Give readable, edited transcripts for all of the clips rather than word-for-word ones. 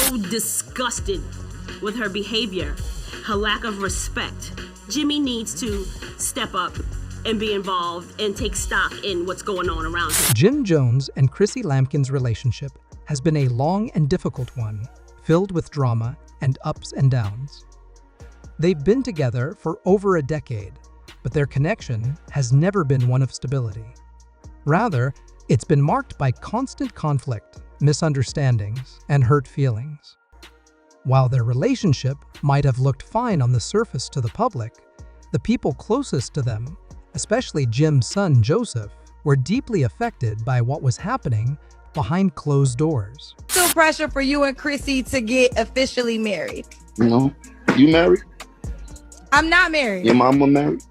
so disgusted with her behavior, her lack of respect. Jimmy needs to step up and be involved and take stock in what's going on around him. Jim Jones and Chrissy Lampkin's relationship has been a long and difficult one, filled with drama and ups and downs. They've been together for over a decade, but their connection has never been one of stability. Rather, it's been marked by constant conflict, misunderstandings, and hurt feelings. While their relationship might have looked fine on the surface to the public, the people closest to them, especially Jim's son Joseph, were deeply affected by what was happening behind closed doors. Still pressure for you and Chrissy to get officially married? No. You married? I'm not married. Your mama married?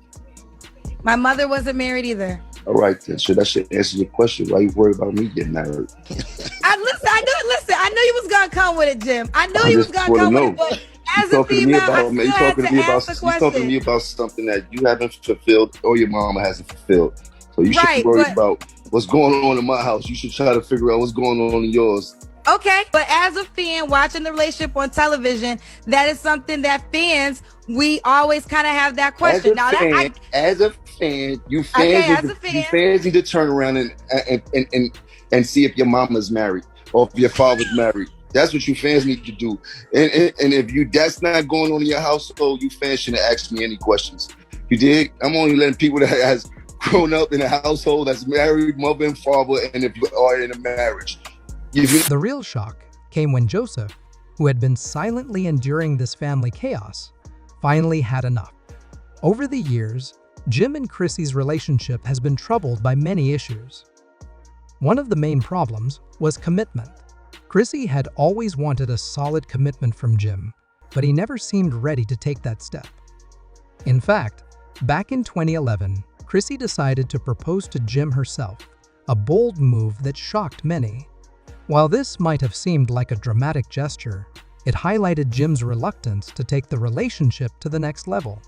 My mother wasn't married either. All right, then. So that should answer your question. Why you worried about me getting married? I knew you was gonna come with it, Jim. I knew you was gonna come with it, but as a female, I still had to ask the question. You talking to me about something that you haven't fulfilled or your mama hasn't fulfilled. So you should be worried about what's going on in my house. You should try to figure out what's going on in yours. Okay, but as a fan watching the relationship on television, that is something that fans, we always kind of have that question. As a fan, you fans need to turn around and see if your mama's married or if your father's married. That's what you fans need to do. And if that's not going on in your household, you fans shouldn't ask me any questions. You dig? I'm only letting people that has grown up in a household that's married, mother and father, and if you are in a marriage. The real shock came when Joseph, who had been silently enduring this family chaos, finally had enough. Over the years, Jim and Chrissy's relationship has been troubled by many issues. One of the main problems was commitment. Chrissy had always wanted a solid commitment from Jim, but he never seemed ready to take that step. In fact, back in 2011, Chrissy decided to propose to Jim herself, a bold move that shocked many. While this might have seemed like a dramatic gesture, it highlighted Jim's reluctance to take the relationship to the next level.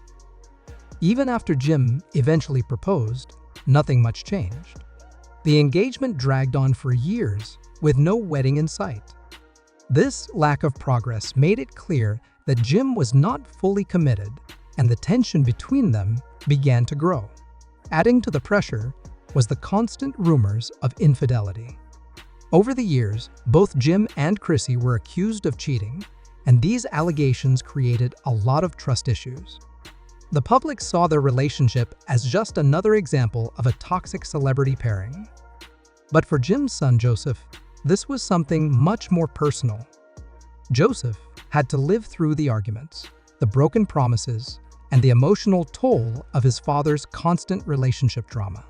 Even after Jim eventually proposed, nothing much changed. The engagement dragged on for years, with no wedding in sight. This lack of progress made it clear that Jim was not fully committed, and the tension between them began to grow. Adding to the pressure was the constant rumors of infidelity. Over the years, both Jim and Chrissy were accused of cheating, and these allegations created a lot of trust issues. The public saw their relationship as just another example of a toxic celebrity pairing. But for Jim's son Joseph, this was something much more personal. Joseph had to live through the arguments, the broken promises, and the emotional toll of his father's constant relationship drama.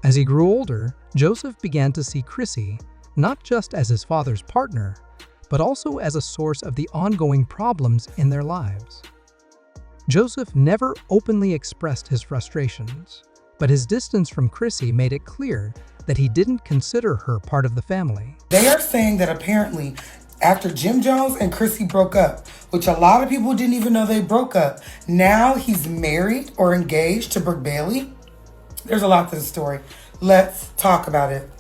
As he grew older, Joseph began to see Chrissy not just as his father's partner, but also as a source of the ongoing problems in their lives. Joseph never openly expressed his frustrations, but his distance from Chrissy made it clear that he didn't consider her part of the family. They are saying that apparently after Jim Jones and Chrissy broke up, which a lot of people didn't even know they broke up, now he's married or engaged to Brooke Bailey. There's a lot to the story. Let's talk about it.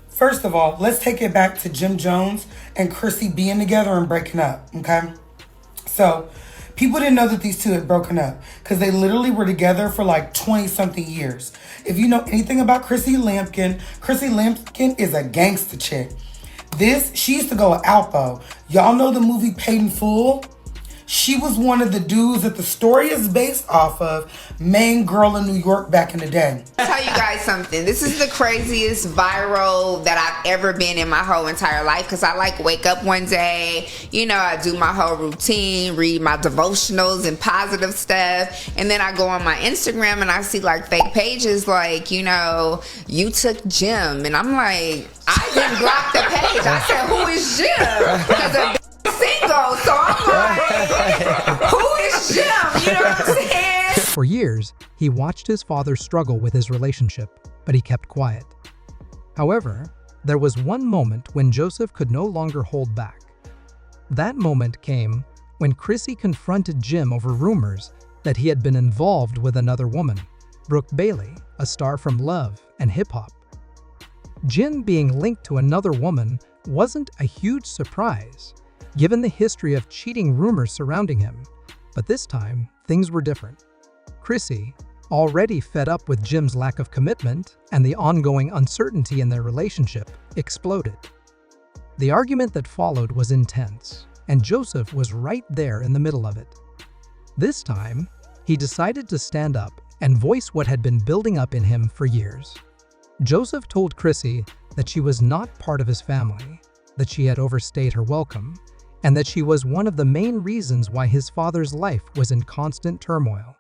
First of all, let's take it back to Jim Jones and Chrissy being together and breaking up, okay? So, people didn't know that these two had broken up because they literally were together for like 20-something years. If you know anything about Chrissy Lampkin is a gangster chick. She used to go with Alpo. Y'all know the movie Paid in Full? She was one of the dudes that the story is based off of, Main Girl in New York back in the day. I'll tell you guys something. This is the craziest viral that I've ever been in my whole entire life because I wake up one day, I do my whole routine, read my devotionals and positive stuff, and then I go on my Instagram and I see fake pages you took Jim, and I'm like, I didn't block the page. I said, who is Jim? Because single, so I'm like, who is Jim? You know what I'm saying? For years, he watched his father struggle with his relationship, but he kept quiet. However, there was one moment when Joseph could no longer hold back. That moment came when Chrissy confronted Jim over rumors that he had been involved with another woman, Brooke Bailey, a star from Love and hip hop. Jim being linked to another woman wasn't a huge surprise, given the history of cheating rumors surrounding him. But this time, things were different. Chrissy, already fed up with Jim's lack of commitment and the ongoing uncertainty in their relationship, exploded. The argument that followed was intense, and Joseph was right there in the middle of it. This time, he decided to stand up and voice what had been building up in him for years. Joseph told Chrissy that she was not part of his family, that she had overstayed her welcome, and that she was one of the main reasons why his father's life was in constant turmoil.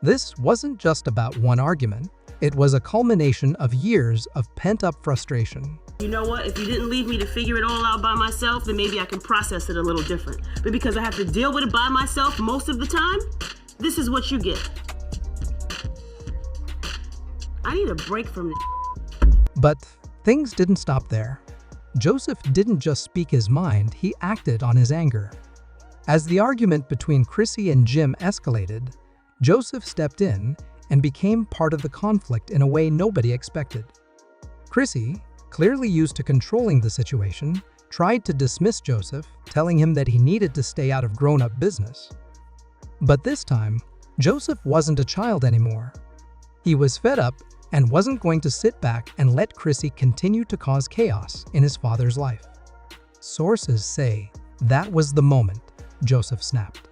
This wasn't just about one argument, it was a culmination of years of pent-up frustration. You know what? If you didn't leave me to figure it all out by myself, then maybe I can process it a little different. But because I have to deal with it by myself most of the time, this is what you get. I need a break from this. But things didn't stop there. Joseph didn't just speak his mind, he acted on his anger. As the argument between Chrissy and Jim escalated, Joseph stepped in and became part of the conflict in a way nobody expected. Chrissy, clearly used to controlling the situation, tried to dismiss Joseph, telling him that he needed to stay out of grown-up business. But this time, Joseph wasn't a child anymore. He was fed up and wasn't going to sit back and let Chrissy continue to cause chaos in his father's life. Sources say that was the moment Joseph snapped.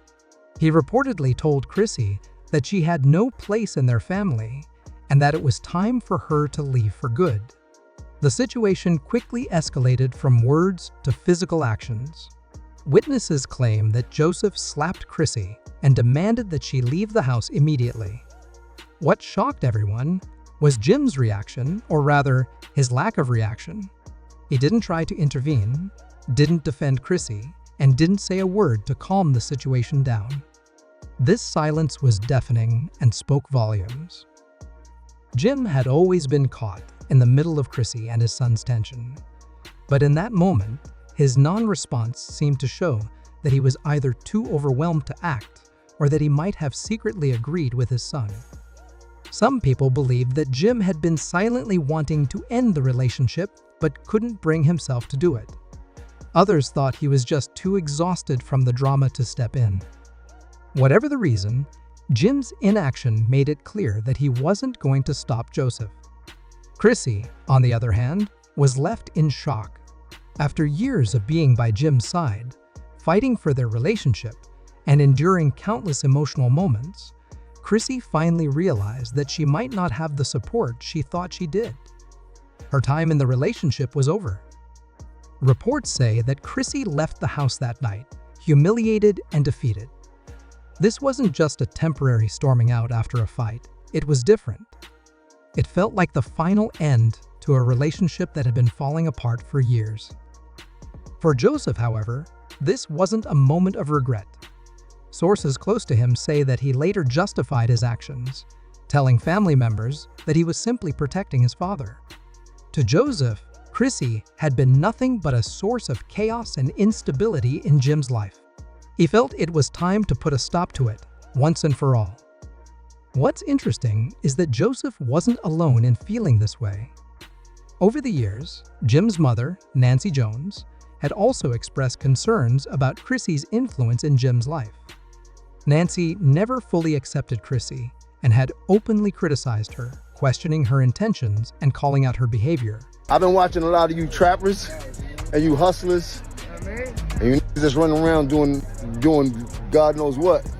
He reportedly told Chrissy that she had no place in their family and that it was time for her to leave for good. The situation quickly escalated from words to physical actions. Witnesses claim that Joseph slapped Chrissy and demanded that she leave the house immediately. What shocked everyone was Jim's reaction, or rather, his lack of reaction. He didn't try to intervene, didn't defend Chrissy, and didn't say a word to calm the situation down. This silence was deafening and spoke volumes. Jim had always been caught in the middle of Chrissy and his son's tension. But in that moment, his non-response seemed to show that he was either too overwhelmed to act or that he might have secretly agreed with his son. Some people believed that Jim had been silently wanting to end the relationship but couldn't bring himself to do it. Others thought he was just too exhausted from the drama to step in. Whatever the reason, Jim's inaction made it clear that he wasn't going to stop Joseph. Chrissy, on the other hand, was left in shock. After years of being by Jim's side, fighting for their relationship, and enduring countless emotional moments, Chrissy finally realized that she might not have the support she thought she did. Her time in the relationship was over. Reports say that Chrissy left the house that night, humiliated and defeated. This wasn't just a temporary storming out after a fight, it was different. It felt like the final end to a relationship that had been falling apart for years. For Joseph, however, this wasn't a moment of regret. Sources close to him say that he later justified his actions, telling family members that he was simply protecting his father. To Joseph, Chrissy had been nothing but a source of chaos and instability in Jim's life. He felt it was time to put a stop to it, once and for all. What's interesting is that Joseph wasn't alone in feeling this way. Over the years, Jim's mother, Nancy Jones, had also expressed concerns about Chrissy's influence in Jim's life. Nancy never fully accepted Chrissy and had openly criticized her, questioning her intentions and calling out her behavior. I've been watching a lot of you trappers and you hustlers and you just running around doing God knows what.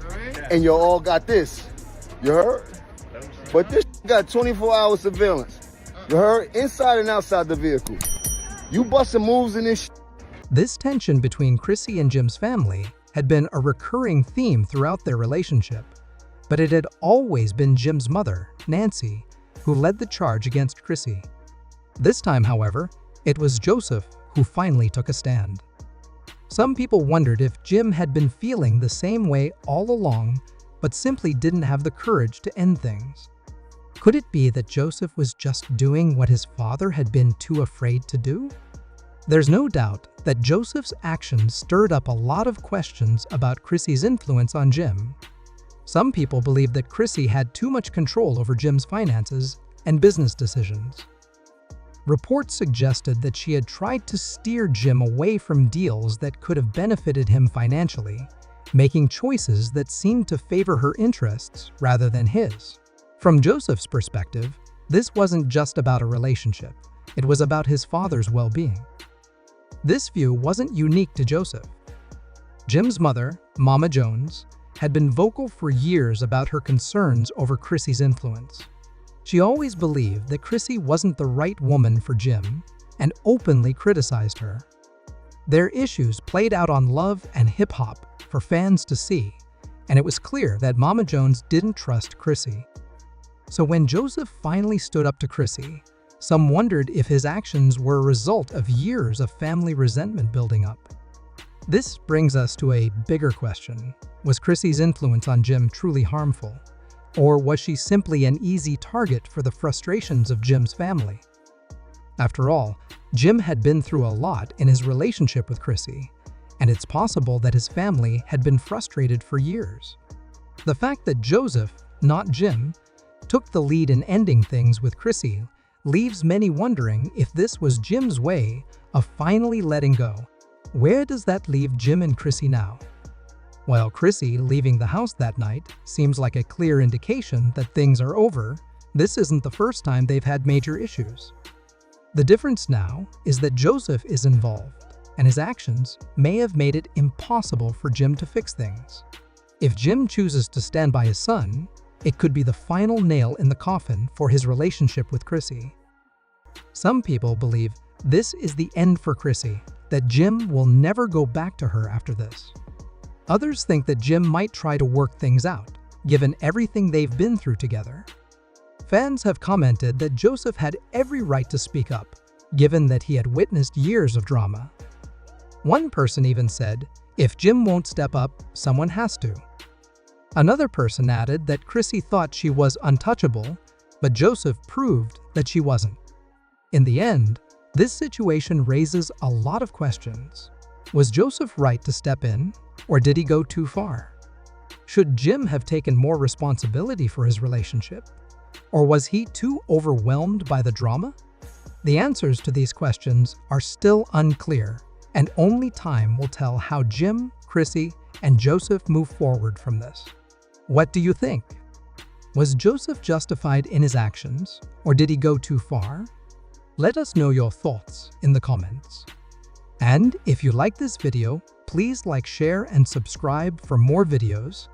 And you all got this. You heard? But this got 24-hour surveillance. You heard? Inside and outside the vehicle. You busting moves in this. This tension between Chrissy and Jim's family had been a recurring theme throughout their relationship, but it had always been Jim's mother, Nancy, who led the charge against Chrissy. This time, however, it was Joseph who finally took a stand. Some people wondered if Jim had been feeling the same way all along, but simply didn't have the courage to end things. Could it be that Joseph was just doing what his father had been too afraid to do? There's no doubt that Joseph's actions stirred up a lot of questions about Chrissy's influence on Jim. Some people believe that Chrissy had too much control over Jim's finances and business decisions. Reports suggested that she had tried to steer Jim away from deals that could have benefited him financially, making choices that seemed to favor her interests rather than his. From Joseph's perspective, this wasn't just about a relationship, it was about his father's well-being. This view wasn't unique to Joseph. Jim's mother, Mama Jones, had been vocal for years about her concerns over Chrissy's influence. She always believed that Chrissy wasn't the right woman for Jim and openly criticized her. Their issues played out on Love and Hip Hop for fans to see, and it was clear that Mama Jones didn't trust Chrissy. So when Joseph finally stood up to Chrissy, some wondered if his actions were a result of years of family resentment building up. This brings us to a bigger question. Was Chrissy's influence on Jim truly harmful? Or was she simply an easy target for the frustrations of Jim's family? After all, Jim had been through a lot in his relationship with Chrissy, and it's possible that his family had been frustrated for years. The fact that Joseph, not Jim, took the lead in ending things with Chrissy leaves many wondering if this was Jim's way of finally letting go. Where does that leave Jim and Chrissy now? While Chrissy leaving the house that night seems like a clear indication that things are over, this isn't the first time they've had major issues. The difference now is that Joseph is involved, and his actions may have made it impossible for Jim to fix things. If Jim chooses to stand by his son, it could be the final nail in the coffin for his relationship with Chrissy. Some people believe this is the end for Chrissy, that Jim will never go back to her after this. Others think that Jim might try to work things out, given everything they've been through together. Fans have commented that Joseph had every right to speak up, given that he had witnessed years of drama. One person even said, if Jim won't step up, someone has to. Another person added that Chrissy thought she was untouchable, but Joseph proved that she wasn't. In the end, this situation raises a lot of questions. Was Joseph right to step in, or did he go too far? Should Jim have taken more responsibility for his relationship? Or was he too overwhelmed by the drama? The answers to these questions are still unclear, and only time will tell how Jim, Chrissy, and Joseph move forward from this. What do you think? Was Joseph justified in his actions, or did he go too far? Let us know your thoughts in the comments. And if you like this video, please like, share, and subscribe for more videos.